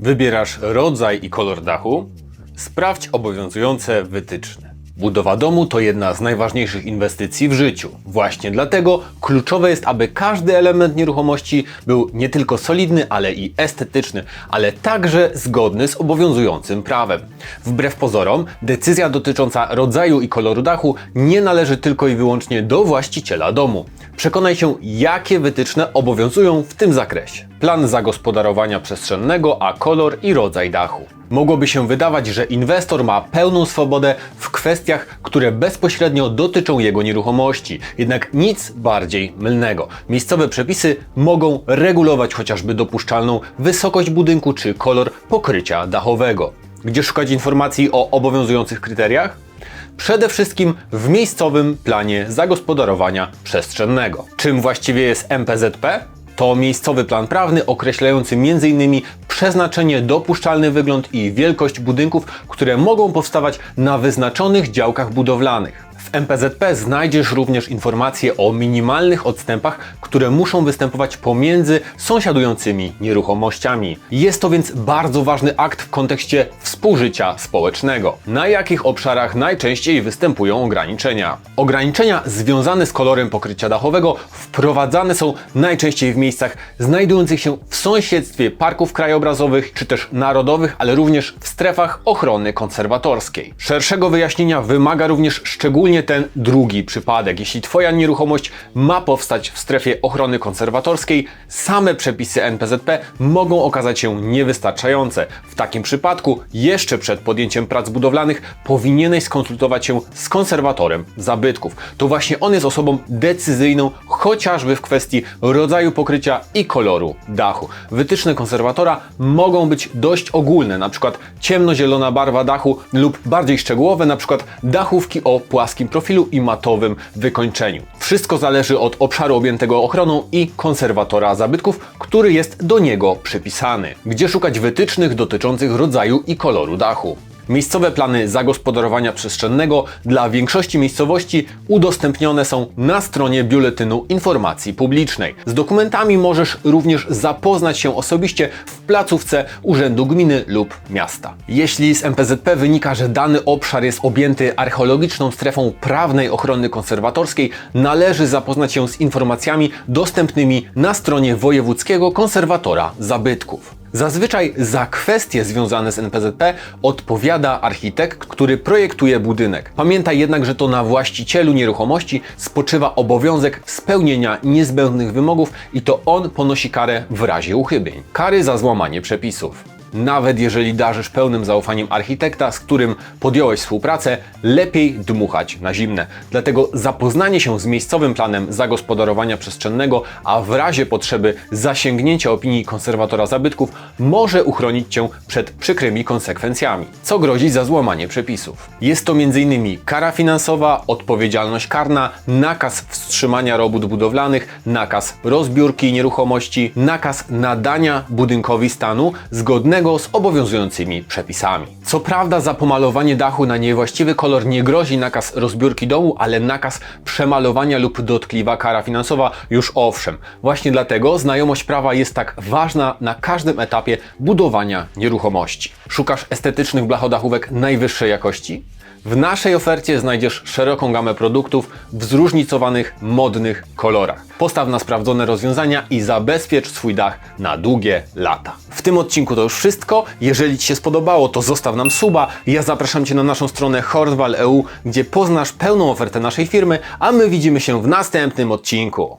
Wybierasz rodzaj i kolor dachu? Sprawdź obowiązujące wytyczne. Budowa domu to jedna z najważniejszych inwestycji w życiu. Właśnie dlatego kluczowe jest, aby każdy element nieruchomości był nie tylko solidny, ale i estetyczny, ale także zgodny z obowiązującym prawem. Wbrew pozorom, decyzja dotycząca rodzaju i koloru dachu nie należy tylko i wyłącznie do właściciela domu. Przekonaj się, jakie wytyczne obowiązują w tym zakresie. Plan zagospodarowania przestrzennego, a kolor i rodzaj dachu. Mogłoby się wydawać, że inwestor ma pełną swobodę w kwestiach, które bezpośrednio dotyczą jego nieruchomości. Jednak nic bardziej mylnego. Miejscowe przepisy mogą regulować chociażby dopuszczalną wysokość budynku czy kolor pokrycia dachowego. Gdzie szukać informacji o obowiązujących kryteriach? Przede wszystkim w miejscowym planie zagospodarowania przestrzennego. Czym właściwie jest MPZP? To miejscowy plan prawny określający m.in. przeznaczenie, dopuszczalny wygląd i wielkość budynków, które mogą powstawać na wyznaczonych działkach budowlanych. W MPZP znajdziesz również informacje o minimalnych odstępach, które muszą występować pomiędzy sąsiadującymi nieruchomościami. Jest to więc bardzo ważny akt w kontekście współżycia społecznego. Na jakich obszarach najczęściej występują ograniczenia? Ograniczenia związane z kolorem pokrycia dachowego wprowadzane są najczęściej w miejscach znajdujących się w sąsiedztwie parków krajobrazowych czy też narodowych, ale również w strefach ochrony konserwatorskiej. Szerszego wyjaśnienia wymaga również szczególnie ten drugi przypadek. Jeśli Twoja nieruchomość ma powstać w strefie ochrony konserwatorskiej, same przepisy NPZP mogą okazać się niewystarczające. W takim przypadku jeszcze przed podjęciem prac budowlanych powinieneś skonsultować się z konserwatorem zabytków. To właśnie on jest osobą decyzyjną, chociażby w kwestii rodzaju pokrycia i koloru dachu. Wytyczne konserwatora mogą być dość ogólne, np. ciemnozielona barwa dachu lub bardziej szczegółowe, np. dachówki o płaskim profilu i matowym wykończeniu. Wszystko zależy od obszaru objętego ochroną i konserwatora zabytków, który jest do niego przypisany. Gdzie szukać wytycznych dotyczących rodzaju i koloru dachu? Miejscowe plany zagospodarowania przestrzennego dla większości miejscowości udostępnione są na stronie Biuletynu Informacji Publicznej. Z dokumentami możesz również zapoznać się osobiście w placówce Urzędu Gminy lub Miasta. Jeśli z MPZP wynika, że dany obszar jest objęty archeologiczną strefą prawnej ochrony konserwatorskiej, należy zapoznać się z informacjami dostępnymi na stronie Wojewódzkiego Konserwatora Zabytków. Zazwyczaj za kwestie związane z NPZP odpowiada architekt, który projektuje budynek. Pamiętaj jednak, że to na właścicielu nieruchomości spoczywa obowiązek spełnienia niezbędnych wymogów i to on ponosi karę w razie uchybień. Kary za złamanie przepisów. Nawet jeżeli darzysz pełnym zaufaniem architekta, z którym podjąłeś współpracę, lepiej dmuchać na zimne. Dlatego zapoznanie się z miejscowym planem zagospodarowania przestrzennego, a w razie potrzeby zasięgnięcia opinii konserwatora zabytków może uchronić Cię przed przykrymi konsekwencjami. Co grozi za złamanie przepisów? Jest to m.in. kara finansowa, odpowiedzialność karna, nakaz wstrzymania robót budowlanych, nakaz rozbiórki nieruchomości, nakaz nadania budynkowi stanu zgodnego z obowiązującymi przepisami. Co prawda za pomalowanie dachu na niewłaściwy kolor nie grozi nakaz rozbiórki domu, ale nakaz przemalowania lub dotkliwa kara finansowa już owszem. Właśnie dlatego znajomość prawa jest tak ważna na każdym etapie budowania nieruchomości. Szukasz estetycznych blachodachówek najwyższej jakości? W naszej ofercie znajdziesz szeroką gamę produktów w zróżnicowanych, modnych kolorach. Postaw na sprawdzone rozwiązania i zabezpiecz swój dach na długie lata. W tym odcinku to już wszystko. Jeżeli Ci się spodobało, to zostaw nam suba. Ja zapraszam Cię na naszą stronę Hornwall.eu, gdzie poznasz pełną ofertę naszej firmy, a my widzimy się w następnym odcinku.